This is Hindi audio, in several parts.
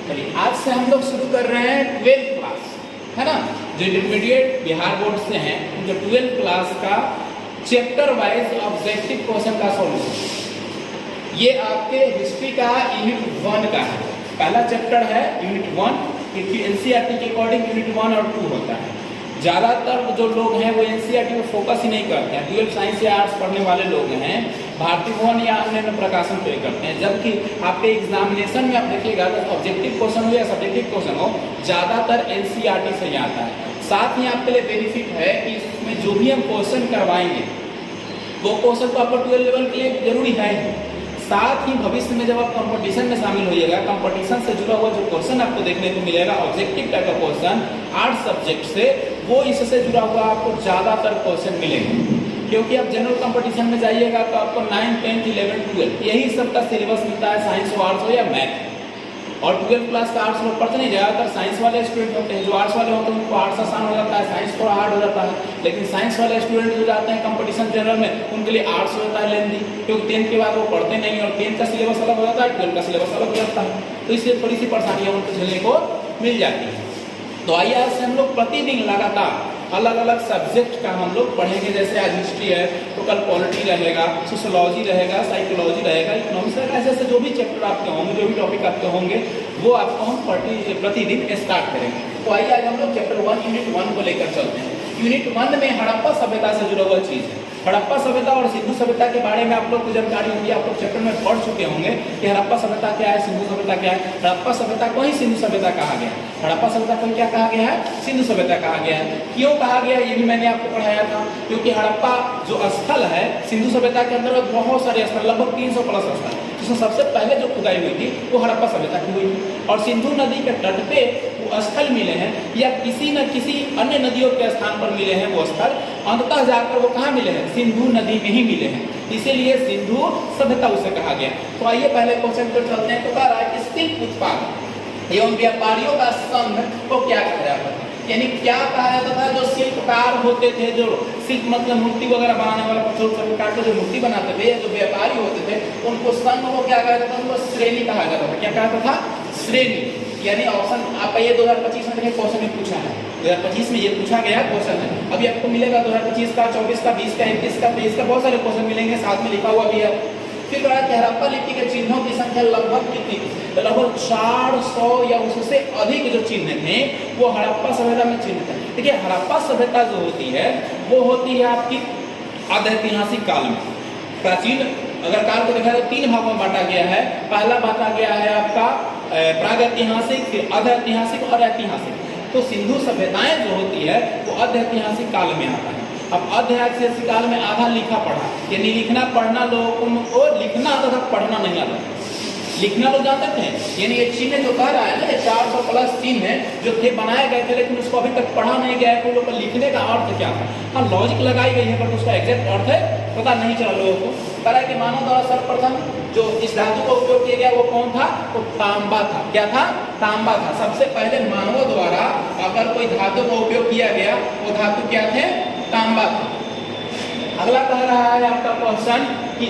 चलिए आज से हम लोग शुरू कर रहे हैं 12th क्लास, है ना। जो इंटरमीडिएट बिहार बोर्ड से हैं उनके 12th क्लास का चैप्टर वाइज ऑब्जेक्टिव क्वेश्चन का सॉल्यूशन। ये आपके हिस्ट्री का यूनिट 1 का है, पहला चैप्टर है यूनिट 1। एनसीईआरटी के अकॉर्डिंग यूनिट 1 और 2 होता है। ज़्यादातर जो लोग हैं वो एनसीईआरटी में फोकस ही नहीं करते हैं, 12 साइंस या आर्ट्स पढ़ने वाले लोग हैं भारतीय भवन या अन्य प्रकाशन पे करते हैं। जबकि आपके एग्जामिनेशन में आप देखिएगा तो ऑब्जेक्टिव क्वेश्चन हो या सब्जेक्टिव क्वेश्चन हो, ज़्यादातर एनसीईआरटी से ही आता है। साथ ही आपके लिए बेनिफिट है कि इसमें जो भी हम क्वेश्चन करवाएंगे वो क्वेश्चन तो आपको 12 लेवल के लिए जरूरी है ही। साथ ही भविष्य में जब आप कंपटीशन में शामिल होइएगा, कंपटीशन से जुड़ा हुआ जो क्वेश्चन आपको देखने को मिलेगा ऑब्जेक्टिव टाइप का क्वेश्चन आर्ट्स सब्जेक्ट से, वो इससे जुड़ा हुआ आपको ज़्यादातर क्वेश्चन मिलेंगे। क्योंकि आप जनरल कंपटीशन में जाइएगा तो आपको 9, 10, 11, 12 यही सब का सिलेबस मिलता है, साइंस हो, आर्ट्स हो या मैथ। और 12 क्लास का आर्ट्स लोग पढ़ते नहीं, ज़्यादातर साइंस वाले स्टूडेंट होते हैं। जो आर्ट्स वाले होते हैं उनको आर्ट्स आसान हो जाता है, साइंस थोड़ा हार्ड हो जाता है। लेकिन साइंस वाले स्टूडेंट जो जाते हैं कंपटीशन जनरल में, उनके लिए आर्ट्स हो जाता है लेंदी, क्योंकि 10 के बाद वो पढ़ते नहीं और 10 का सिलेबस अलग हो जाता है, 12 का सिलेबस अलग हो जाता है। तो इससे थोड़ी सी परेशानियाँ उनको झेलने को मिल जाती है। तो आइए आज से हम लोग प्रतिदिन लगातार अलग अलग सब्जेक्ट का हम लोग पढ़ेंगे। जैसे आज हिस्ट्री है तो कल पॉलिटी रहेगा, सोशोलॉजी रहेगा, साइकोलॉजी रहेगा, इकोनॉमिक्स रहेगा। ऐसे ऐसे जो भी चैप्टर आपके होंगे, जो भी टॉपिक आपके होंगे, वो आपको हम प्रतिदिन स्टार्ट करेंगे। तो आइए आज हम लोग चैप्टर 1 यूनिट 1 को लेकर चलते हैं। यूनिट 1 में हड़प्पा सभ्यता से जुड़ा हुआ चीज़ है। हड़प्पा सभ्यता और सिंधु सभ्यता के बारे में आप लोग को जानकारी होगी, आप लोग चैप्टर में पढ़ चुके होंगे कि हड़प्पा सभ्यता क्या है, सिंधु सभ्यता क्या है। हड़प्पा सभ्यता को ही सिंधु सभ्यता कहा गया है। हड़प्पा सभ्यता को क्या कहा गया है, सिंधु सभ्यता कहा गया है। क्यों कहा गया ये भी मैंने आपको पढ़ाया था। क्योंकि हड़प्पा जो स्थल है सिंधु सभ्यता के अंदर बहुत सारे स्थल, लगभग 300 प्लस स्थल, जिसमें सबसे पहले जो खुदाई हुई थी वो हड़प्पा सभ्यता की हुई थी। और सिंधु नदी के तट पे वो स्थल मिले हैं या किसी न किसी अन्य नदियों के स्थान पर मिले हैं वो स्थल, अंततः जाकर वो कहाँ मिले हैं, सिंधु नदी में ही मिले हैं। इसीलिए सिंधु सभ्यता उसे कहा गया। तो आइए पहले क्वेश्चन पर चलते हैं। तो कह रहा है कि सिल्क उत्पादक एवं व्यापारियों का संघ को क्या कहा जाता है, यानी क्या कहा जाता था। जो शिल्पकार होते थे, जो शिल्प मतलब मूर्ति वगैरह बनाने वाला, पत्थर काट के जो मूर्ति बनाते थे, जो व्यापारी होते थे, उनको संघ को क्या कहा जाता था, उनको श्रेणी कहा जाता था। क्या कहा था, श्रेणी। यानी ऑप्शन आप ये 2025 में देखिए क्वेश्चन में पूछा है, 2025 में ये पूछा गया क्वेश्चन है। अभी आपको मिलेगा 2025 का, 24 का, 20 का, 21 का, 23 का, बहुत सारे क्वेश्चन मिलेंगे, साथ में लिखा हुआ भी है। फिर कहा कि हड़प्पा लिपि के चिन्हों की संख्या लगभग कितनी, तो लगभग 400 या उससे अधिक जो चिन्ह थे वो हड़प्पा सभ्यता में चिन्ह थे। देखिए हड़प्पा सभ्यता जो होती है वो होती है आपकी आध्यैतिहासिक काल में। प्राचीन अगर काल को देखा तो 3 भागों में बांटा गया है। पहला बांटा गया है आपका प्रागैतिहासिक, फिर अधैतिहासिक और ऐतिहासिक। तो सिंधु सभ्यताएं जो होती है वो अधैतिहासिक काल में आता है। अब अधैतिहासिक काल में आधा लिखा पढ़ा, यानी लिखना पढ़ना लोगों को लिखना आता था, पढ़ना नहीं आता था। लिखना लोग जानते थे, यानी ये चिन्ह जो कह रहा है ना, 400 प्लस चिन्ह जो थे बनाए गए थे, लेकिन उसको अभी तक पढ़ा नहीं गया है। लोग लिखने का अर्थ क्या था, हाँ लॉजिक लगाई गई है पर उसका एग्जैक्ट अर्थ है पता नहीं चला लोगों को। कह कि मानव द्वारा सर्वप्रथम जो इस धातु का उपयोग किया गया वो कौन था, वो तांबा था। क्या था, तांबा था। सबसे पहले मानवों द्वारा अगर कोई धातु का उपयोग किया गया वो धातु क्या थे, तांबा था। अगला कह रहा है आपका क्वेश्चन कि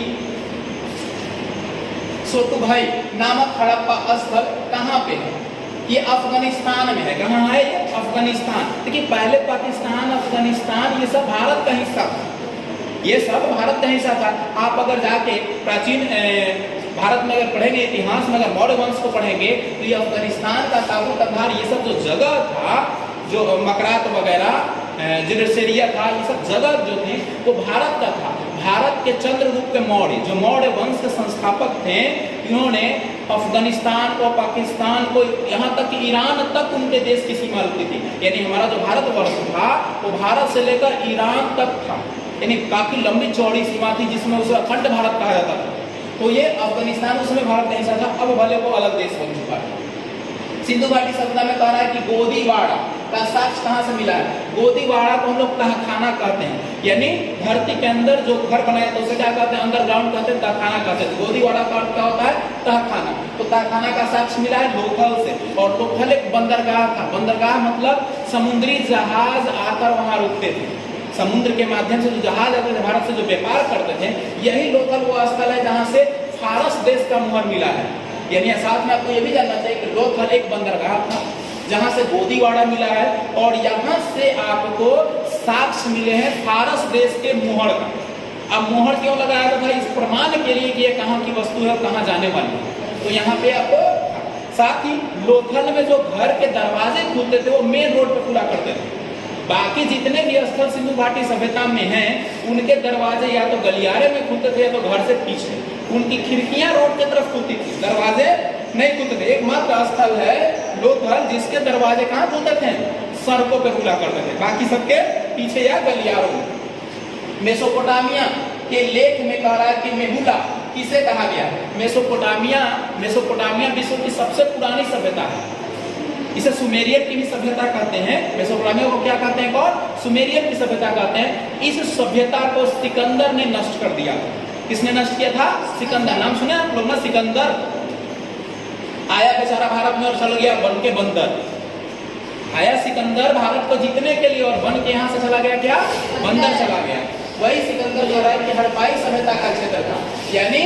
सोतु भाई नामक हड़प्पा स्थल कहाँ पे है। ये अफगानिस्तान में है। कहाँ है ये, अफगानिस्तान। देखिए पहले पाकिस्तान, अफगानिस्तान ये सब भारत का हिस्सा था, ये सब भारत का हिस्सा था। आप अगर जाके प्राचीन भारत में अगर पढ़ेंगे, इतिहास में अगर मौर्य वंश को पढ़ेंगे तो ये अफगानिस्तान का ताबू कधार ये सब जो जगह था, जो मकरात वगैरह जिरसेरिया था, ये सब जगह जो थी वो भारत का था। भारत के चंद्रगुप्त मौर्य जो मौर्य वंश के संस्थापक थे, इन्होंने अफगानिस्तान को, पाकिस्तान को, यहाँ तक कि ईरान तक उनके देश की सीमा लगती थी। यानी हमारा जो भारतवर्ष था वो भारत से लेकर ईरान तक था, यानी काफी लंबी चौड़ी सीमा थी जिसमें उसे अखंड भारत कहा जाता था। तो ये अफगानिस्तान उसमें भारत नहीं सा था, अब भले वो अलग देश बन चुका है। सिंधु घाटी सभ्यता में कह रहा है कि गोदीवाड़ा का साक्ष्य कहाँ से मिला है। गोदीवाड़ा को हम लोग तहखाना कहते हैं, यानी धरती के अंदर जो घर बनाया तो उसे क्या कहते हैं, अंडरग्राउंड कहते हैं, तहखाना कहते हैं। गोदीवाड़ा का अर्थ क्या होता है, तहखाना। तो तहखाना का साक्ष्य मिला है लोथल से, और लोथल एक बंदरगाह था। बंदरगाह मतलब समुद्री जहाज आकर वहां रुकते थे, समुद्र के माध्यम से जो जहाज आते थे भारत से जो व्यापार करते थे, यही लोथल वो स्थल है जहाँ से फारस देश का मुहर मिला है। यानी साथ में आपको ये भी जानना चाहिए कि लोथल एक बंदरगाह था जहां से गोदीवाड़ा मिला है, और यहाँ से आपको साक्ष्य मिले हैं फारस देश के मोहर का। अब मोहर क्यों लगाया था? इस प्रमाण के लिए कि ये कहाँ की वस्तु है और कहाँ जाने वाली है। तो यहाँ पे आपको साथ ही लोथल में जो घर के दरवाजे खुलते थे वो मेन रोड पे खुला करते थे। बाकी जितने भी स्थल सिंधु घाटी सभ्यता में हैं उनके दरवाजे या तो गलियारे में खुलते थे या तो घर से पीछे। उनकी खिड़कियां रोड की तरफ खुलती थी, दरवाजे नहीं खुलते थे। एकमात्र स्थल है लोथल जिसके दरवाजे कहाँ खुलते थे? सड़कों पे खुला करते थे, बाकी सबके पीछे या गलियारों में। मेसोपोटामिया के लेख में कह रहा है कि मेहुला किसे कहा गया? मेसोपोटामिया विश्व की सबसे पुरानी सभ्यता है। इसे सुमेरियन की भी सभ्यता कहते हैं। मेसोपोटामिया को क्या कहते हैं? और सुमेरियन की सभ्यता कहते हैं। इस सभ्यता को सिकंदर ने नष्ट कर दिया। किसने नष्ट किया था? सिकंदर। नाम सुने आप लोग ना? सिकंदर आया बेचारा भारत में और चल गया बन के बंदर। आया सिकंदर भारत को जीतने के लिए और बन के यहाँ से चला गया क्या? बंदर चला गया। वही सिकंदर जो है कि हड़प्पाई सभ्यता का क्षेत्र था, यानी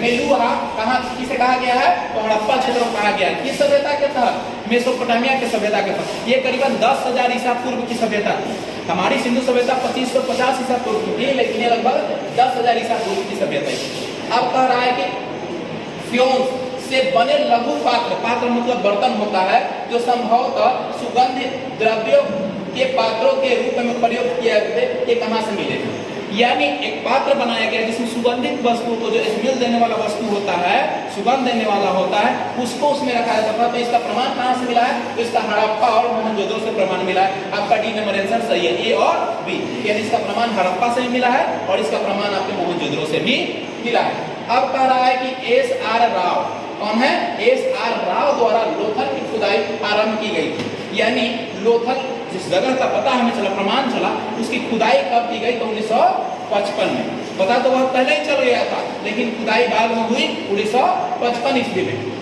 मेलुहा कहाँ किसे कहा गया है? तो हड़प्पा क्षेत्र को कहा गया है। किस सभ्यता के तहत? मेसोपोटामिया के सभ्यता के तहत। ये करीबन 10,000 ईसा पूर्व की सभ्यता थी। हमारी सिंधु सभ्यता 2550 ईसा पूर्व की थी, लेकिन ये लगभग 10,000 ईसा पूर्व की सभ्यता है। अब कह रहा है कि फ्योन्स से बने लघु पात्र, पात्र मतलब बर्तन होता है, जो संभवतः सुगंधित द्रव्यों के पात्रों के रूप में प्रयोग किया गया, ये कहाँ से मिले? यानी एक पात्र बनाया गया जिसमें सुगंधित वस्तु को, जो स्मेल देने वाला वस्तु होता है, सुगंध देने वाला होता है, उसको उसमें रखा जाता था। तो इसका प्रमाण कहाँ से मिला है? तो इसका हड़प्पा और मोहनजोदड़ो से प्रमाण मिला है। आपका डी नंबर आंसर सही है, ए और बी। यानी इसका प्रमाण हड़प्पा से भी मिला है और इसका प्रमाण आपके मोहनजोदड़ो से भी मिला है। अब कह रहा है कि एस.आर. राव कौन है? एस.आर. राव द्वारा लोथल की खुदाई आरंभ की गई थी। यानी लोथल जिस जगह का पता हमें चला, प्रमाण चला, उसकी खुदाई कब की गई? तो 1955 में। पता तो बहुत पहले ही चल गया था, लेकिन खुदाई बाद में हुई 1955 ईस्वी में।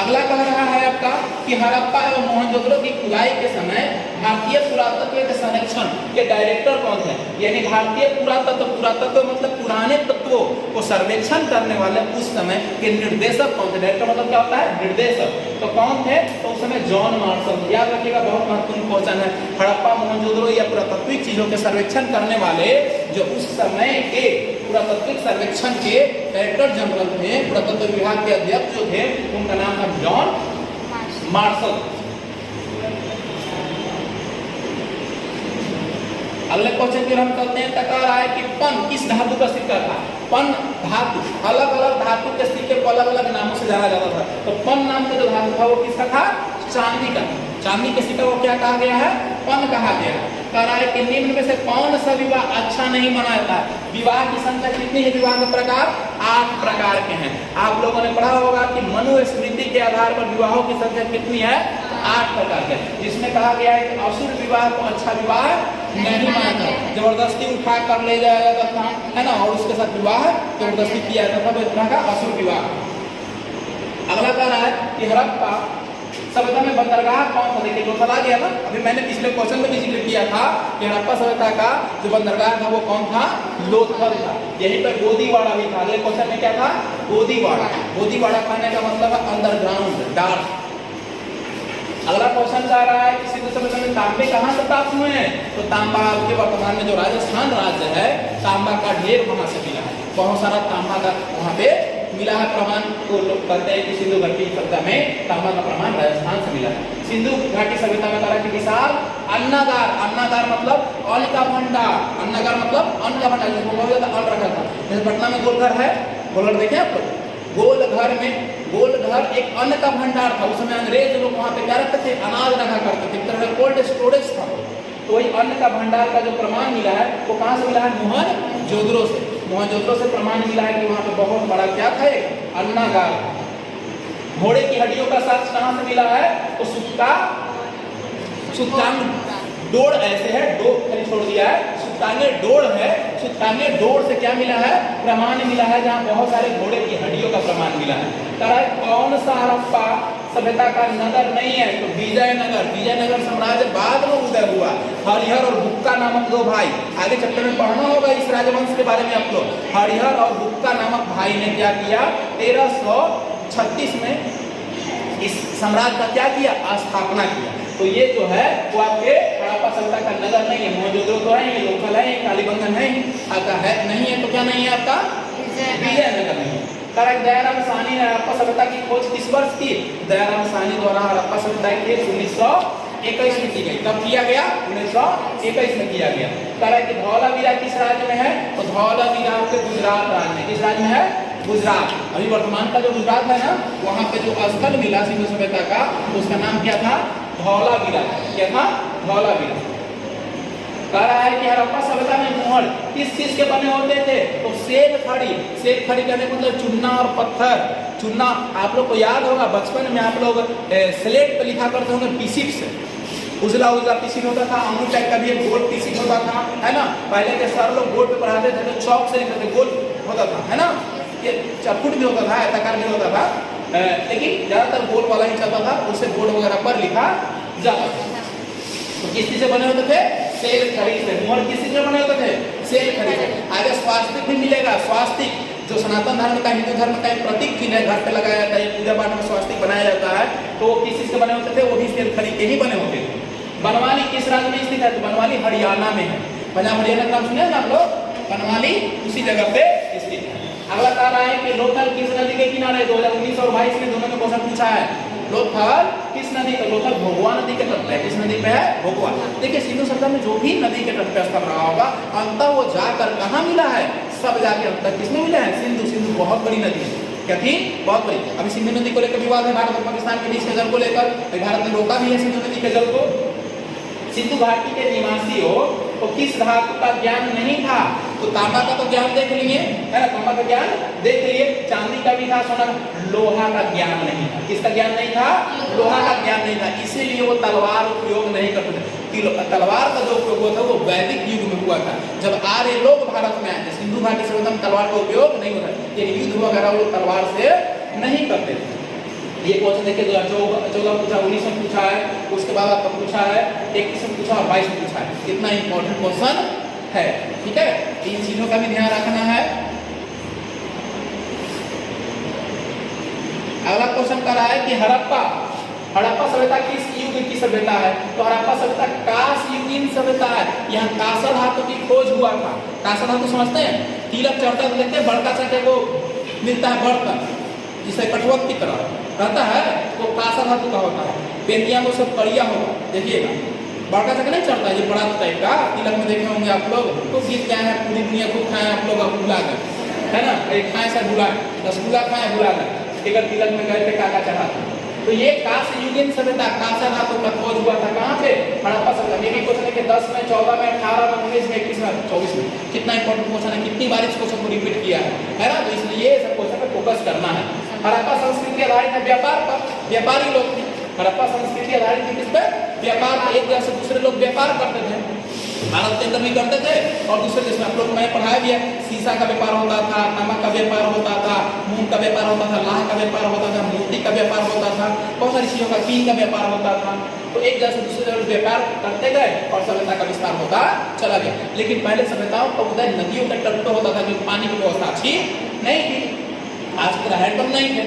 अगला कह रहा है आपका कि हड़प्पा एवं मोहनजोदड़ो की खुदाई के समय भारतीय पुरातत्व के संरक्षण के डायरेक्टर कौन थे? यानी भारतीय पुरातत्व मतलब पुराने तत्वों को सर्वेक्षण करने वाले उस समय के निर्देशक कौन थे? डायरेक्टर मतलब क्या होता है? निर्देशक। तो कौन थे? तो उस समय जॉन मार्शल। याद रखिएगा, बहुत महत्वपूर्ण क्वेश्चन है। हड़प्पा मोहनजोदड़ो या पुरातत्विक चीजों के सर्वेक्षण करने वाले जो उस समय के पुरातत्विक सर्वेक्षण के डायरेक्टर जनरल थे, पुरातत्व विभाग के अध्यक्ष जो थे, उनका नाम था जॉन मार्शल। अगले क्वेश्चन की हम करते हैं। टका रहा है कि पन किस धातु का सिक्का था? पन धातु, अलग अलग धातु के सिक्के को अलग अलग नामों से जाना जाता था। तो पन नाम का जो धातु था वो किसका था? चांदी का। चांदी के सिक्का को क्या कहा गया है? पन कहा गया है। कह रहा है कि निम्न में से कौन सा विवाह अच्छा नहीं माना जाता है? विवाह की संख्या कितनी है? विवाह के प्रकार 8 प्रकार के हैं। आप लोगों ने पढ़ा होगा कि मनुस्मृति के आधार पर विवाहों की संख्या कितनी है? 8 प्रकार के। जिसमें कहा गया है कि असुर विवाह को अच्छा विवाह नहीं मानता, जबरदस्ती उठा कर ले जाया जाता था, है ना, और उसके साथ विवाह जबरदस्ती किया जाता था, इतना का असुर विवाह। अगला कह रहा है कि हड़प्पा सभ्यता में बंदरगाह कौन था? देखिए जो चला गया था, अभी मैंने पिछले क्वेश्चन में भी जिक्र किया था कि हड़प्पा सभ्यता का जो बंदरगाह था वो कौन था? लोथल था। यहीं पर गोदीवाड़ा भी था। अगले क्वेश्चन में क्या था? गोदीवाड़ा। गोदीवाड़ा कहने का मतलब है अंडरग्राउंड, डार्क। अगला क्वेश्चन आ रहा है कि सिंधु सभ्यता में तांबे कहाँ से प्राप्त हुए हैं? तो तांबा के वर्तमान में जो राजस्थान राज्य है, तांबा का ढेर वहां से मिला है। बहुत सारा तांबा का वहां पे मिला है प्रमाण। तो लोग कहते हैं कि सिंधु घाटी सभ्यता में तांबा का प्रमाण राजस्थान से मिला है। सिंधु घाटी सभ्यता में कहा कि विशाल अन्नागार, अन्नागार मतलब अन्न का भंडार, अन्नागार मतलब अन्न का भंडार, जिसमें बहुत ज्यादा अन्न रखा था। जैसे पटना में गोलघर है, गोलघर देखे आप लोग? गोलघर एक अन्न का भंडार था। उस समय अंग्रेज लोग वहां पे क्या रखते थे? अनाज रखा करते थे, एक तरह का कोल्ड स्टोरेज था। तो वही अन्न का भंडार का जो प्रमाण मिला है वो कहाँ से मिला है? मोहनजोदड़ो से। मोहनजोदड़ो से प्रमाण मिला है कि वहां पे बहुत बड़ा क्या था? एक अन्नागार। घोड़े की हड्डियों का साक्ष्य कहाँ से मिला है? तो सुत्तांग डोर ऐसे है, डोर खाली छोड़ दिया है, सुत्तांगे डोर है। सुत्तांगे डोर से क्या मिला है? प्रमाण मिला है, जहाँ बहुत सारे घोड़े की हड्डियों का प्रमाण मिला है। कौन सा हड़प्पा सभ्यता का नगर नहीं है, तो विजयनगर साम्राज्य बाद में उदय हुआ। हरिहर और बुक्का नामक दो भाई, आगे चैप्टर में पढ़ना होगा इस राजवंश के बारे में आप लोग। हरिहर और बुक्का नामक भाई ने क्या किया, 1336 में इस साम्राज्य का क्या किया, स्थापना किया। तो ये जो है वो आपके हड़प्पा सभ्यता का नगर नहीं है। मोहनजोदड़ो तो है, ये लोकल है, कालीबंगन है, आपका है नहीं है, तो क्या नहीं है आपका, विजयनगर नहीं है। करेक्ट। दयाराम साहनी ने हड़प्पा सभ्यता की खोज किस वर्ष की, दयाराम साहनी द्वारा हड़प्पा सभ्यता की 1921 में की गई। कब किया गया, 1921 में किया गया। करेक्ट। धौलावीरा किस राज्य में है, तो धौलावीरा आपके गुजरात राज्य में, किस राज्य में है, गुजरात। अभी वर्तमान का जो गुजरात है ना, वहाँ पे जो स्थल मिला सिंधु सभ्यता का, उसका नाम क्या था, धौलावीरा। क्या था, धौलावीरा। कह रहा है कि हड़प्पा सभ्यता में मोहर किस चीज के बने होते थे, तो सेल खड़ी करने का मतलब चूना और पत्थर। चूना आप लोग को याद होगा, बचपन में आप लोग स्लेट पे लिखा करते होंगे पीसीट से, उजला पीसीट होता था, अमूल टाइप का भी एक गोल पीसीट होता था, है ना। पहले के सर लोग बोर्ड पे पढ़ाते थे तो चौक से लिखते थे, गोल होता था, है ना। ये चपुट भी होता था, आयताकार भी होता था, लेकिन ज्यादातर गोल वाला ही चलता था, उससे बोर्ड वगैरह पर लिखा जाता था। तो किस चीज से बने होते थे, सेल खड़ी से। मोहर किस चीज से बने होते थे, सेल खड़ी से। आगे स्वास्तिक भी मिलेगा, स्वास्तिक जो सनातन धर्म का, हिंदू धर्म का एक प्रतीक चिन्ह है, घर पे लगाया जाता है, पूजा पाठ में स्वास्तिक बनाया जाता है, तो वो किस चीज से बने होते थे, वो भी सेल खड़ी के ही बने होते थे। बनवाली किस राज्य में स्थित है, तो बनवाली हरियाणा में है। पंजाब हरियाणा का नाम सुने ना आप लोग, बनवाली उसी जगह पे स्थित है। अगला कह रहा है कि लोथल किस नदी के किनारे, 2019 और 22 में दोनों में क्वेश्चन पूछा है। लोथल किस नदी का, लोथल भोगवा नदी के तट पे है। किस नदी पे है, भोगवा। देखिए सिंधु सभ्यता में जो भी नदी के तट पे स्थल रहा होगा, अंततः वो जाकर कहाँ मिला है, सब जाके अंततः किसमें मिला है, सिंधु बहुत बड़ी नदी है। क्या थी, बहुत बड़ी। अभी सिंधु नदी को लेकर विवाद है, भारत और पाकिस्तान के बीच के जल को लेकर, भारत ने रोका भी है सिंधु नदी के जल को। सिंधु घाटी के निवासी हो तो किस धातु का ज्ञान नहीं था, तो तांबा का तो ज्ञान देख लिए, है ना, तांबा का ज्ञान देख लिए, चांदी का भी था, सोना, लोहा का ज्ञान नहीं था। किसका ज्ञान नहीं था, लोहा का ज्ञान नहीं था, इसीलिए वो तलवार उपयोग नहीं करते थे। तलवार का जो उपयोग हुआ था वो वैदिक युग में हुआ था, जब आर्य लोग भारत में आए थे। सिंधु घाटी से एकदम तलवार का उपयोग नहीं होता, ये युद्ध वगैरह वो तलवार से नहीं करते थे। ये क्वेश्चन देखिए 2014 पूछा, 19 में पूछा है, उसके बाद आपका पूछा है 21 में पूछा और 22 में पूछा है। कितना इंपॉर्टेंट क्वेश्चन है, ठीक है। इन चीजों का भी ध्यान रखना है। अगला क्वेश्चन कर रहा है कि हड़प्पा सभ्यता किस युग की सभ्यता है, तो हड़प्पा सभ्यता कांस्ययुगीन सभ्यता है। यहाँ कांसा धातु की खोज हुआ था। कांसा धातु समझते हैं, तिलक चढ़ता तो देखते हैं, बड़का सा को मिलता है बर्तन, जिसे कठवत की तरह रहता है, तो कांसा धातु का होता है। पेंटिया में सब कड़िया होगा, देखिएगा बड़का सा नहीं चढ़ता है, ये बड़ा टाइप का तिलक में देखे होंगे आप लोग। तो गीत क्या है, पूरी दुनिया को खाए आप लोग भुला कर, है ना, खाए सर भुला, रसगुल्ला खाए भुला कर, टिकट तिलक में गए थे, काका चढ़ा। तो ये कांस्ययुगीन सभ्यता, कांसा धातु का खोज हुआ था कहाँ पे, हड़प्पा सभ्यता। ये भी क्वेश्चन है कि 10 में, 14 में, 18 में, 19 में, 21 में, 24 में। कितना इंपॉर्टेंट क्वेश्चन है, कितनी बार इस क्वेश्चन को रिपीट किया है ना। तो इसलिए सब क्वेश्चन पे फोकस करना है। हड़प्पा संस्कृति आधारित है व्यापार पर, व्यापारी लोग थे। हड़प्पा संस्कृति आधारित थी किस पे, व्यापार। एक जगह से दूसरे लोग व्यापार करते थे, भारत के अंदर भी करते थे और दूसरे देश में। आप लोग मैं पढ़ाया भी है, शीशा का व्यापार होता था, नमक का व्यापार होता था, मूंग का व्यापार होता था, लाह का व्यापार होता था, मोती का व्यापार होता था, बहुत सारी चीजों का, कील का व्यापार होता था। तो एक जगह से दूसरे जगह व्यापार करते गए और सभ्यता का विस्तार होता चला गया। लेकिन पहले सभ्यताओं का उदय नदियों के तट पर होता था, क्योंकि पानी की व्यवस्था अच्छी नहीं थी, आज की तरह हैंडपंप नहीं थे।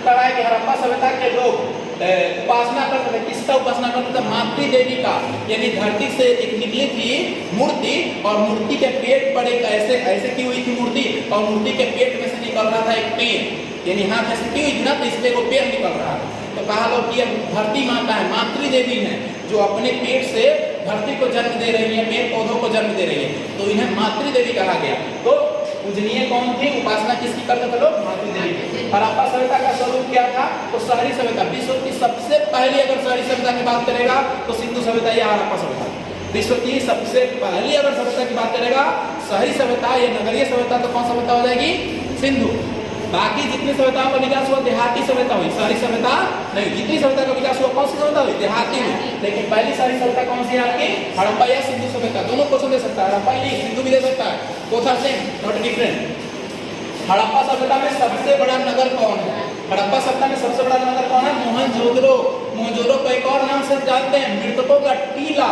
कहा है कि हड़प्पा सभ्यता के लोग उपासना करते थे। किसका उपासना करते थे, मातृ देवी का। यानी धरती से एक निकली थी मूर्ति, और मूर्ति के पेट पर एक ऐसे की हुई थी मूर्ति, और मूर्ति के पेट में से निकल रहा था एक पेड़, यानी हाथ ऐसे की हुई थी ना, तो इसलिए वो पेड़ निकल रहा था। तो कहा लोग कि धरती माता है, मातृ देवी है, जो अपने पेट से धरती को जन्म दे रही है, पेड़ पौधों को जन्म दे रही है, तो इन्हें मातृ देवी कहा गया। तो पूजनीय कौन थी, उपासना किसकी करते थे लोग, मातृ देवी की। हड़प्पा सभ्यता का स्वरूप क्या था, तो शहरी सभ्यता। विश्व की सबसे पहली अगर शहरी सभ्यता की बात करेगा तो सिंधु सभ्यता या हड़प्पा सभ्यता। विश्व की सबसे पहली अगर सभ्यता की बात करेगा, शहरी सभ्यता या नगरीय सभ्यता, तो कौन सभ्यता हो जाएगी, सिंधु। बाकी जितनी सभ्यताओं का विकास हुआ देहाती सभ्यता हुई, शहरी सभ्यता नहीं। जितनी सभ्यता का विकास हुआ कौन सी सभ्यता हुई, देहाती में। लेकिन पहली शहरी सभ्यता कौन सी है आपकी, हड़प्पा या सिंधु सभ्यता। दोनों क्वेश्चन दे सकता है, हड़प्पा नहीं सिंधु भी दे सकता है, both are same not different. Harappa सभ्यता में सबसे बड़ा नगर कौन है, हड़प्पा सभ्यता में सबसे बड़ा नगर कौन है? मोहनजोदड़ो। मोहनजोदड़ो को एक और नाम से जानते हैं, मृतकों का टीला,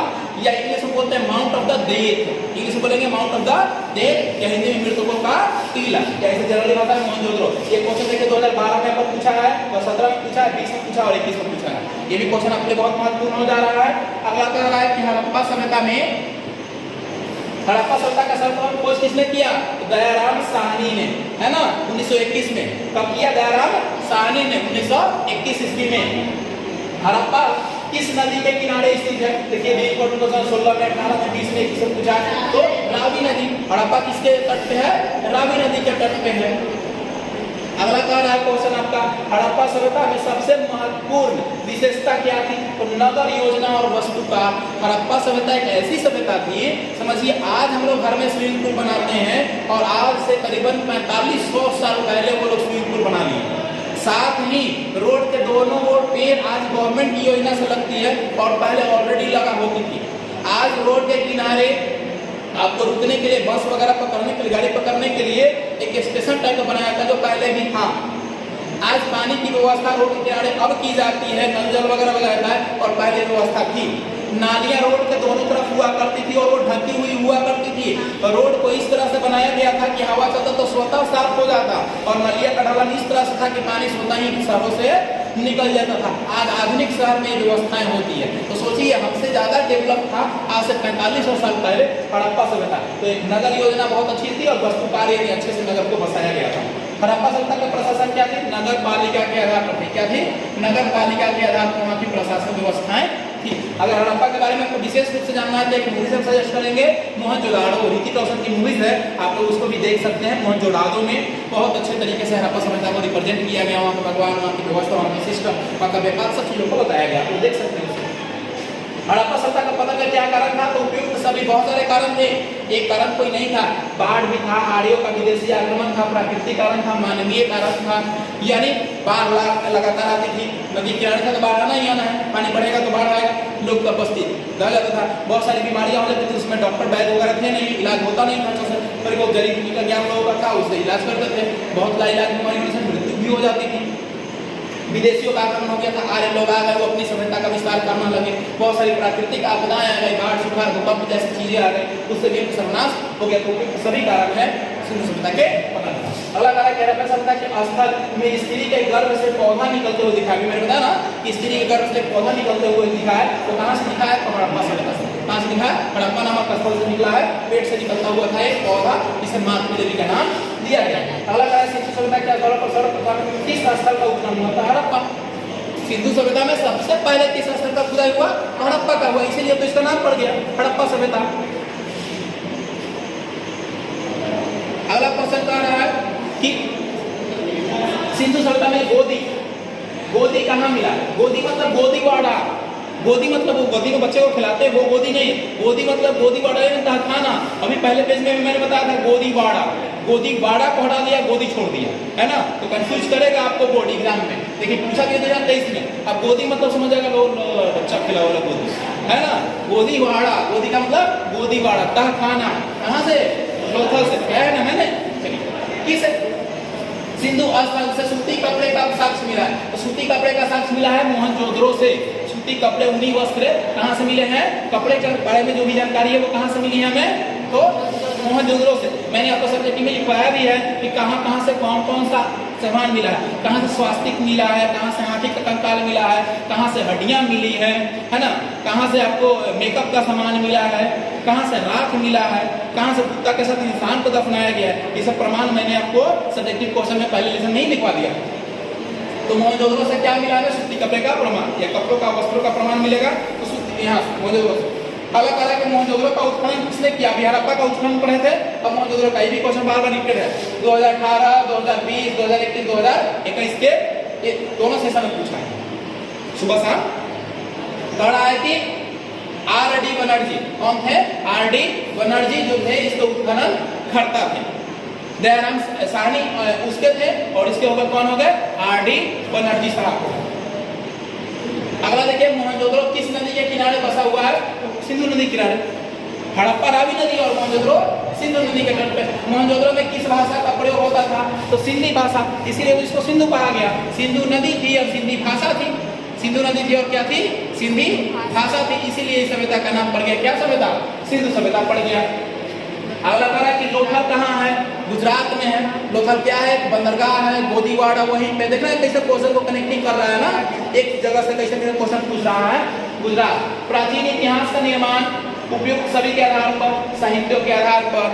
या इंग्लिश में बोलते हैं mount of the death. English में बोलेंगे माउंट ऑफ द डेथ, या हिंदी में मृतकों का टीला। कैसे जनरली होता है मोहनजोदड़ो। ये क्वेश्चन देखिए 2012 में आपको पूछा है, 2017 में पूछा है, 20 में पूछा और 21 में पूछा है। ये भी क्वेश्चन आपके बहुत महत्वपूर्ण हो जा रहा है। अगला कह रहा है कि हड़प्पा सभ्यता में, हड़प्पा सभ्यता का सर्वप्रथम खोज किसने किया? दयाराम साहनी ने, है ना, 1921 में। कब किया? दयाराम साहनी ने 1921 ईस्वी में। हड़प्पा किस नदी के किनारे स्थित है? देखिए 2016 में, 18 में, 20 में, 21 में पूछा है। तो रावी नदी। हड़प्पा किसके तट पे है? रावी नदी के तट पे है। अगला कह रहा है क्वेश्चन आपका, हड़प्पा सभ्यता में सबसे महत्वपूर्ण विशेषता क्या थी? तो नगर योजना और वास्तुकार। हड़प्पा सभ्यता एक ऐसी सभ्यता थी, समझिए आज हम लोग घर में स्विमिंग पूल बनाते हैं और आज से करीबन 4500 साल पहले वो लोग स्विमिंग पूल बना लिए। साथ ही रोड के दोनों ओर पेड़ आज गवर्नमेंट की योजना से लगती है और पहले ऑलरेडी लगा होती थी। आज रोड के किनारे आपको रुकने के लिए, बस वगैरह पकड़ने के लिए, गाड़ी पकड़ने के लिए एक स्टेशन टाइप का बनाया था जो पहले भी था। आज पानी की व्यवस्था रोड के किनारे अब की जाती है, नल जल वगैरह लगाता है, और पहले व्यवस्था थी। नालियां रोड के दोनों तरफ हुआ करती थी और वो ढकी हुई हुआ करती थी। रोड को इस तरह से बनाया गया था कि हवा चलता तो स्वतः साफ हो जाता, और नलिया का ढलान इस तरह से था कि पानी स्वतः ही शहरों से निकल जाता था। आज आधुनिक शहर में व्यवस्थाएं होती है। तो सोचिए हमसे ज्यादा डेवलप था आज से 4500 साल पहले हड़प्पा सभ्यता। तो एक नगर योजना बहुत अच्छी थी और वास्तुकार भी अच्छे से नगर को बसाया गया था। हड़प्पा सभ्यता का प्रशासन क्या थी? नगर पालिका के आधार पर थी। क्या थी? नगर पालिका के आधार पर वहाँ की प्रशासन व्यवस्थाएं थी। अगर हड़प्पा के बारे में आपको विशेष रूप से जानना है तो एक मूवी से सजेस्ट करेंगे, मोहनजोदाड़ो। ऋतिक रोशन की मूवीज है, आप लोग उसको भी देख सकते हैं। मोहनजोदाड़ो में बहुत अच्छे तरीके से हड़प्पा सभ्यता को रिप्रेजेंट किया गया, वहाँ के भगवान, वहाँ की व्यवस्था, वहाँ का सिस्टम, वहाँ का व्यापार, सब चीजों को बताया गया, आप लोग देख सकते हैं। हड़प्पा सभ्यता का पतन का क्या कारण था? तो उपयुक्त सभी बहुत सारे कारण थे। एक कारण कोई नहीं था, बाढ़ भी था, आर्यों का विदेशी आक्रमण था, प्राकृतिक कारण था, मानवीय कारण था। यानी बाढ़ लगातार आती थी, नदी किनारे था तो बाढ़ आना ही आना है, पानी बढ़ेगा तो बाढ़ आएगा, लोग का बस्ती ढह जाता था, बहुत सारी बीमारियां हो जाती थी, उसमें डॉक्टर वैद्य वगैरह थे नहीं, इलाज होता नहीं था अच्छे से, पर वो जड़ी बूटी का ज्ञान लोगों का था, उससे इलाज करते थे। बहुत लाइलाज बीमारियों से मृत्यु भी हो जाती थी। विदेशियों का आक्रमण हो गया था, आर्य लोग आ गए, वो अपनी सभ्यता का विस्तार करना लगे, बहुत सारी प्राकृतिक आपदाएं आ गई, बाढ़, सुखाड़, भूकंप जैसी चीजें आ गई, उससे भी सर्वनाश हो गया। तो सभी कारण है सिंधु सभ्यता के पतन का। अगला कारण क्या है? सभ्यता के स्थल में स्त्री के गर्भ से पौधा निकलते हुए दिखा। मैंने बताया ना कि स्त्री के गर्भ से पौधा निकलते हुए दिखा है, तो कहाँ से दिखा है? तो हड़प्पा सभ्यता से। कहाँ से दिखा है? हड़प्पा नामक स्थल से निकला है, पेट से निकलता हुआ था एक पौधा, जिसे मातृ देवी का नाम दिया गया। अगला कारण सिंधु सभ्यता के आधार पर सर्वप्रथम किस स्थल का उत्खनन हुआ था? हड़प्पा। सिंधु सभ्यता में सबसे पहले किस स्थल का खुदाई हुआ? हड़प्पा का हुआ, इसीलिए तो इसका नाम पड़ गया हड़प्पा सभ्यता। अगला क्वेश्चन कह रहा है कि सिंधु सभ्यता में गोदी, गोदी कहाँ मिला? गोदी मतलब गोदीवाड़ा। गोदी मतलब वो गोदी में बच्चे को खिलाते हैं वो गोदी नहीं, गोदी मतलब गोदीवाड़ा तहखाना। अभी पहले पेज में मैंने बताया था गोदीवाड़ा, गोदीवाड़ा को हटा दिया, गोदी छोड़ दिया, है ना। तो कंफ्यूज करेगा आपको बोर्ड एग्जाम में। देखिए पूछा गया 2023 में, अब गोदी मतलब समझ जाएगा लोग, बच्चा खिला वाला गोदी, है ना। गोदीवाड़ा, गोदी का मतलब गोदीवाड़ा, तहखाना। कहाँ से? लोथल से, क्या है ना, मैंने किस सिंधु स्थल से सूती कपड़े का साक्ष्य मिला है। तो सूती कपड़े का साक्ष्य मिला है मोहनजोदड़ो से। सूती कपड़े, ऊनी वस्त्र कहाँ से मिले हैं? कपड़े के बारे में जो भी जानकारी है वो कहाँ से मिली है हमें? तो मोहनजोदड़ो से। मैंने आपको सब्जेक्ट में लिखवाया भी है कि कहाँ कहाँ से कौन कौन सा सामान मिला है, कहाँ से स्वास्तिक मिला है, कहाँ से हाथी का कंकाल मिला है, कहाँ से हड्डियाँ मिली है ना, कहाँ से आपको मेकअप का सामान मिला है, कहाँ से राख मिला है, कहाँ से कुत्ता के साथ इंसान को दफनाया गया है। ये सब प्रमाण मैंने आपको सब्जेक्टिव क्वेश्चन में पहले लेसन नहीं लिखवा दिया। तो मोहनजोदड़ो से क्या मिला है? सूती कपड़े का प्रमाण, या कपड़ों का, वस्त्रों का प्रमाण मिलेगा। तो सूती यहाँ मोहनजोदड़ो से। अलग अलग के मोहनजोदड़ो का उत्खनन किसने किया? अभी हड़प्पा का उत्खनन पढ़े थे, अब मोहनजोदड़ो का। ये भी क्वेश्चन बार बार रिपीटेड है, 2018, 2020, 2021, 2021 के ये दोनों सेशन में पूछा है सुबह शाम। कह रहा है कि आर.डी. बनर्जी कौन थे? आर.डी. बनर्जी जो थे इसके उत्खनन करता थे। दयाराम साहनी उसके थे, और इसके ऊपर कौन हो गए? आर.डी. बनर्जी साहब। अगला देखिए, मोहनजोदड़ो किस नदी के किनारे बसा हुआ है? सिंधु नदी किनारे। हड़प्पा रावी नदी और मोहनजोदड़ो सिंधु नदी के तट पे। मोहनजोदड़ो में किस भाषा का प्रयोग होता था? तो सिंधी भाषा, इसीलिए इसको सिंधु कहा गया। सिंधु नदी थी और सिंधी भाषा थी। सिंधु नदी थी और क्या थी? सिंधी भाषा थी, इसीलिए इस सभ्यता का नाम पड़ गया क्या सभ्यता? सिंधु सभ्यता पड़ गया। अगला कह रहा है कि लोथल कहाँ है? गुजरात में है। लोथल क्या है? बंदरगाह है, गोदीवाड़ा वहीं पे। देख रहे हैं कैसे क्वेश्चन को कनेक्टिंग कर रहा है ना, एक जगह से कैसे क्वेश्चन पूछ रहा है। गुजरात। प्राचीन इतिहास का निर्माण उपयुक्त सभी के आधार पर, साहित्यों के आधार पर,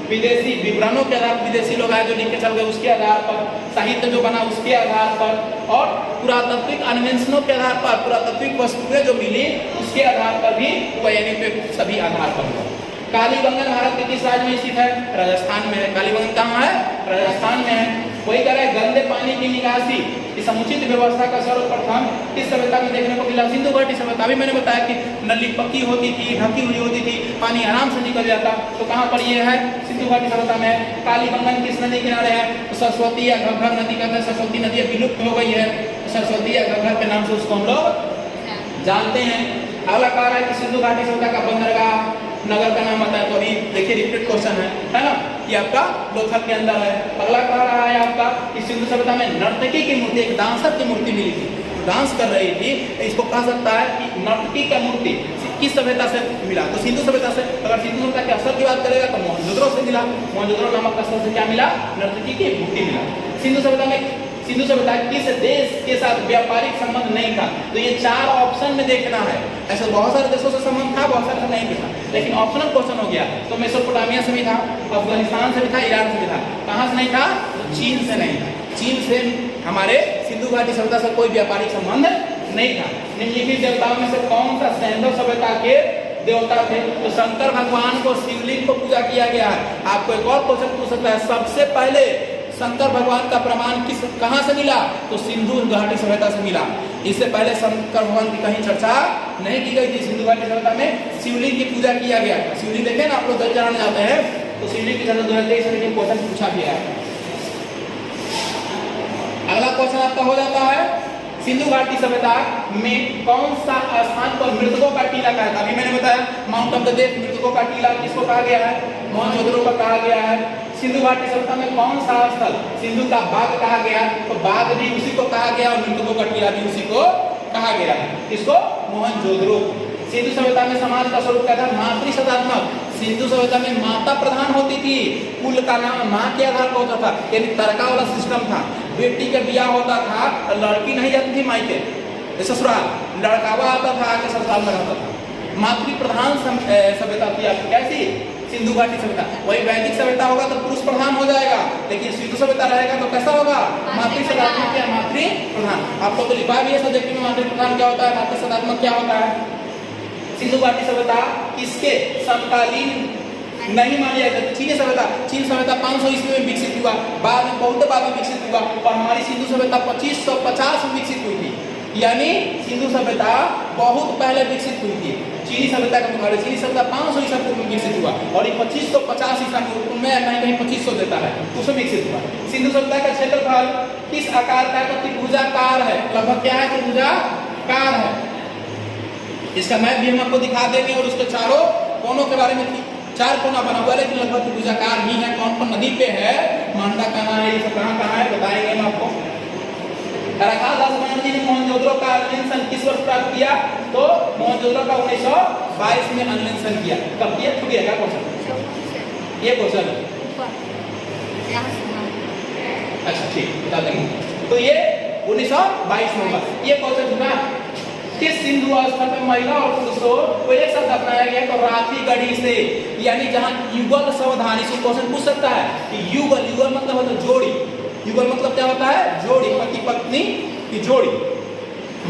विदेशी विवरणों के आधार पर, विदेशी लोग आए जो लिख के चल गए उसके आधार पर, साहित्य जो बना उसके आधार पर, और पुरातात्विक अन्वेषणों के आधार पर, पुरातात्विक वस्तुएं जो मिली उसके आधार पर भी यानी पे सभी आधार पर हुआ। कालीबंगन भारत के किस राज्य में स्थित है? राजस्थान में है। कालीबंगन कहाँ है? राजस्थान में है। वही कह रहा है गंदे पानी की निकासी की समुचित व्यवस्था का सर्वप्रथम किस सभ्यता में देखने को मिला? सिंधु घाटी सभ्यता। अभी मैंने बताया कि नली पक्की होती थी, ढकी हुई होती थी, पानी आराम से निकल जाता। तो कहाँ पर ये है? सिंधु घाटी सभ्यता में है। कालीबंगन किस नदी किनारे है? सरस्वती या घग्घर नदी का है। सरस्वती नदी विलुप्त हो गई है, सरस्वती या घग्घर के नाम से उसको हम लोग जानते हैं। अगला कह रहा है कि सिंधु घाटी सभ्यता का बंदरगाह नगर का नाम आता है। तो अभी देखिए रिपीट क्वेश्चन है ना, कि आपका लोथल के अंदर है। अगला कह रहा है आपका कि सिंधु सभ्यता में नर्तकी की मूर्ति, एक डांसर की मूर्ति मिली थी, डांस कर रही थी। इसको कह सकता है कि नर्तकी का मूर्ति किस सभ्यता से मिला? तो सिंधु सभ्यता से। अगर सिंधु सभ्यता के स्थल की बात करेगा तो मोहनजोदड़ो से मिला। मोहनजोदड़ो नामक स्थल से क्या मिला? नर्तकी की मूर्ति मिला। सिंधु सभ्यता में सिंधु सभ्यता किस देश के साथ व्यापारिक संबंध नहीं था? तो ये चार ऑप्शन में देखना है। ऐसे बहुत सारे देशों से संबंध था, बहुत सारे से नहीं था, लेकिन ऑप्शनल क्वेश्चन हो गया। तो मेसोपोटामिया से भी था, अफगानिस्तान से भी था, ईरान से भी था। कहाँ से नहीं था? तो चीन से नहीं था। चीन से हमारे सिंधु घाटी सभ्यता से कोई व्यापारिक संबंध नहीं था। निम्नलिखित देवताओं में से कौन सा सैंधव सभ्यता के देवता थे? तो शंकर भगवान को शिवलिंग को पूजा किया गया है। आपको एक और क्वेश्चन पूछ सकता है, सबसे पहले शंकर भगवान का प्रमाण कहाँ से मिला? तो सिंधु घाटी सभ्यता से मिला। इससे पहले शंकर भगवान की कहीं चर्चा नहीं की गई थी। सिंधु घाटी सभ्यता में शिवलिंग की पूजा किया गया था। शिवलिंग देखे ना आप लोग जल चढ़ाने जाते हैं, तो शिवलिंग की जरूरत 2023 में क्वेश्चन पूछा गया है। अगला क्वेश्चन आपका हो जाता है, सिंधु घाटी सभ्यता में कौन सा स्थान पर मृतकों का टीला कहा था? अभी मैंने बताया माउंट ऑफ द डेथ, मृतकों का टीला किसको कहा गया है? मोहनजोदड़ो का कहा गया है। सिंधु घाटी सभ्यता में कौन सा स्थल सिंधु का बाग कहा गया? तो बाग भी उसी को कहा गया और मृतकों का टीला भी उसी को कहा गया। इसको मोहनजोदड़ो। सिंधु सभ्यता में समाज का स्वरूप क्या था? मातृसदात्मक। सिंधु सभ्यता में माता प्रधान होती थी, कुल का नाम माँ के आधार पर होता था, यानी तड़का वाला सिस्टम था। बेटी का ब्याह होता था, लड़की नहीं जाती थी मायके, ससुराल, लड़कावा आता था आके ससुराल में रहता था। मातृ प्रधान सभ्यता थी आपकी। कैसी? सिंधु घाटी सभ्यता। वही वैदिक सभ्यता होगा तो पुरुष प्रधान हो जाएगा, लेकिन सिंधु सभ्यता रहेगा तो कैसा होगा? मातृ सदात्मक या मातृ प्रधान। आप लोग तो लिखा भी है सब्जेक्ट में, मातृ प्रधान क्या होता है, मातृ सदात्मक क्या होता है। सिंधु घाटी सभ्यता किसके समकालीन नहीं मानी जाती? चीनी सभ्यता। चीन सभ्यता 500 ईस्वी में विकसित हुआ, बाद में बहुत बाद में विकसित हुआ, और हमारी सिंधु सभ्यता 2550 में विकसित हुई थी। यानी सिंधु सभ्यता बहुत पहले विकसित हुई थी चीनी सभ्यता के मुकाबले। चीनी सभ्यता 500 ईसा पूर्व में विकसित हुआ, और ये 2550 ईसा पूर्व में कहीं 2500 देता है, उसमें विकसित हुआ। सिंधु सभ्यता का क्षेत्रफल किस आकार का? तो त्रिभुजाकार है। लगभग क्या है? त्रिभुजाकार है। इसका मैप भी हम आपको दिखा देंगे, और उसके चारों कोनों के बारे में 4 कोना बना हुआ है, लेकिन लगभग त्रिभुजाकार ही है। कौन कौन नदी पे है, मांडा कहाँ है, ये सब कहाँ है बताएंगे हम आपको। रखाल दास बनर्जी ने मोहनजोदड़ो का अन्वेषण किस वर्ष प्राप्त किया? तो मोहनजोदड़ो का 1922 में अन्वेषण किया। कब किया? छूट गया क्या क्वेश्चन? ये क्वेश्चन अच्छा ठीक बता देंगे। तो ये 1922 में हुआ। ये क्वेश्चन छूटा। किस सिंधु अवस्था में महिला और पुरुषों को एक साथ अपनाया गया? तो राखी गढ़ी से, यानी जहाँ युगल सावधानी से क्वेश्चन पूछ सकता है कि युगल, युगल मतलब होता है जोड़ी। युगल मतलब क्या होता है? जोड़ी, पति पत्नी की जोड़ी,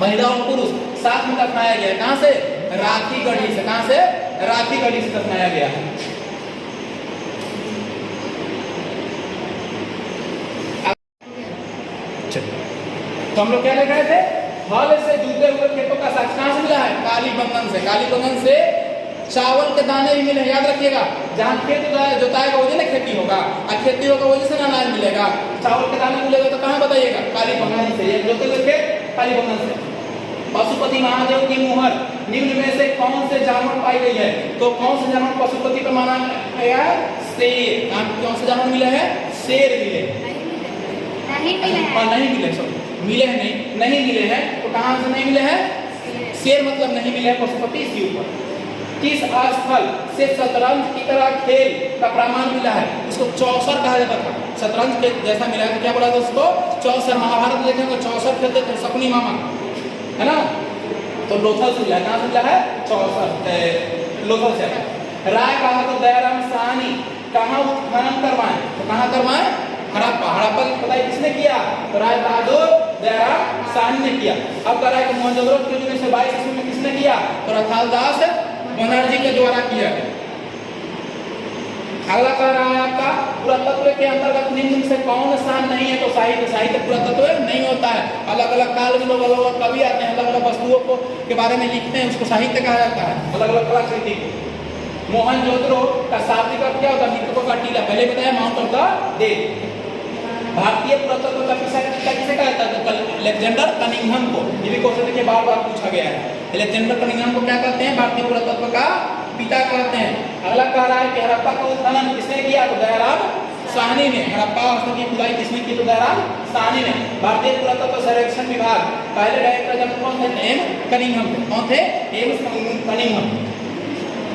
महिला और पुरुष साथ में दफनाया गया। कहाँ से? राखी गढ़ी से। कहाँ से? राखी गढ़ी से दफनाया गया। तो हम लोग क्या लिख रहे थे? हल से जुड़े हुए खेतों का साक्ष्य कहाँ से मिला है? कालीबंगन से। कालीबंगन से चावल के दाने भी मिले, याद रखिएगा। जहाँ खेत जोताएगा वही ना खेती होगा, और खेती होगा वही से अनाज मिलेगा। चावल के दाने मिलेगा तो कहाँ बताइएगा? कालीबंगन से। जोते हुए खेत कालीबंगन से। पशुपति महादेव की मुहर निम्न में से कौन से जानवर पाई गई है? तो कौन से जानवर पशुपति पर माना गया है? शेर। कहाँ कौन सा जानवर मिला है? शेर मिले। नहीं मिले हैं। नहीं मिले, सॉरी मिले हैं नहीं मिले हैं। तो कहाँ से नहीं मिले हैं? शेर मतलब नहीं मिले हैं पशुपति के ऊपर। किस स्थल से शतरंज की तरह खेल का प्रमाण मिला है? इसको चौसर कहा जाता था। शतरंज के जैसा मिला है तो क्या बोला था उसको? चौसर। महाभारत देखेंगे तो चौसर खेलते थे शकुनी मामा, है ना? तो लोथल से मिला है। कहाँ से मिला है? चौसर, लोथल से। राय कहा तो दयाराम साहनी कहाँ उत्खनन करवाएं? तो कहाँ करवाएं? हड़प्पा। हड़प्पा की खुदाई किसने किया? तो राय बहादुर दयाराम साहनी ने किया। अब कह रहा है कि मोहनजोदड़ो की 1922 ईस्वी में किसने किया? तो रखालदास बनर्जी के द्वारा किया गया। अगला कह रहा है आपका पुरातत्व के अंतर्गत निम्न से कौन स्थान नहीं है? तो साहित्य पुरातत्व नहीं होता है। अलग अलग काल में लोग अलग अलग कवि आते हैं, अलग अलग वस्तुओं को के बारे में लिखते हैं, उसको साहित्य कहा जाता है। अलग अलग कलाकृति को। मोहनजोदड़ो का शाब्दिक अर्थ क्या होता है? मृतकों का टीला। पहले बताया माउंट ऑफ द डेड। भारतीय पुरातत्व का पिता किसे कहता है? तो अलेक्जेंडर कनिंघम को। ये भी क्वेश्चन देखिए बार बार पूछा गया है। अलेक्जेंडर कनिंघम को क्या कहते हैं? भारतीय पुरातत्व का पिता कहते हैं। अगला कह रहा है कि हड़प्पा का उत्खनन किसने किया? तो दयाराम साहनी ने। हड़प्पा स्थल की खुदाई किसने की? तो दयाराम साहनी ने। भारतीय पुरातत्व सर्वेक्षण विभाग पहले डायरेक्टर जनरल कौन थे? M Cunningham. कौन थे? M Cunningham.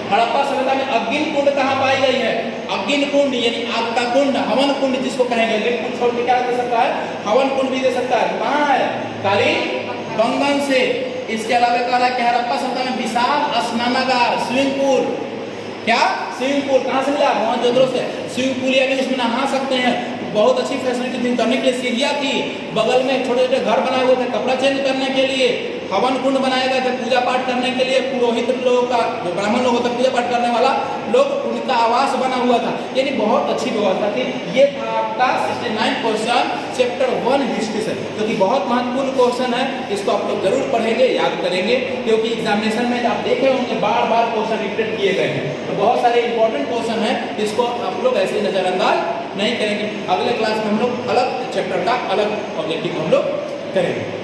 हड़प्पा सभ्यता में अग्नि कुंड कहाँ पाई गई है? अग्नि कुंड यानी आग का कुंड, हवन कुंड जिसको कहेंगे। अग्नि कुंड छोड़ के क्या दे सकता है? हवन कुंड भी दे सकता है। कहाँ है? कालीबंगन से। इसके अलावा कह रहा है कि हड़प्पा सभ्यता में विशाल स्नानागार, स्विमिंग पूल। क्या? Swimming pool. कहाँ से मिला? मोहनजोदड़ो से। स्विमिंग पूल यानी उसमें नहा सकते हैं। बहुत अच्छी फैसिलिटी थी, उतरने के लिए सीढ़ियाँ थी। बगल में छोटे छोटे घर बनाए हुए थे कपड़ा चेंज करने के लिए। हवन कुंड बनाए गए थे पूजा पाठ करने के लिए। पुरोहित लोगों का, जो ब्राह्मण लोग होते पूजा पाठ करने वाला लोग, उनका आवास बना हुआ था। यानी बहुत अच्छी व्यवस्था थी। ये था आपका 69 क्वेश्चन चैप्टर 1 हिस्ट्री से, जो कि बहुत महत्वपूर्ण क्वेश्चन है। इसको आप लोग जरूर पढ़ेंगे, याद करेंगे, क्योंकि एग्जामिनेशन में आप देखे होंगे बार बार क्वेश्चन रिपीट किए गए हैं। तो बहुत सारे इंपॉर्टेंट क्वेश्चन है, इसको आप लोग ऐसे नजरअंदाज नहीं करेंगे। अगले क्लास में हम लोग अलग चैप्टर का अलग ऑब्जेक्टिव हम लोग करेंगे।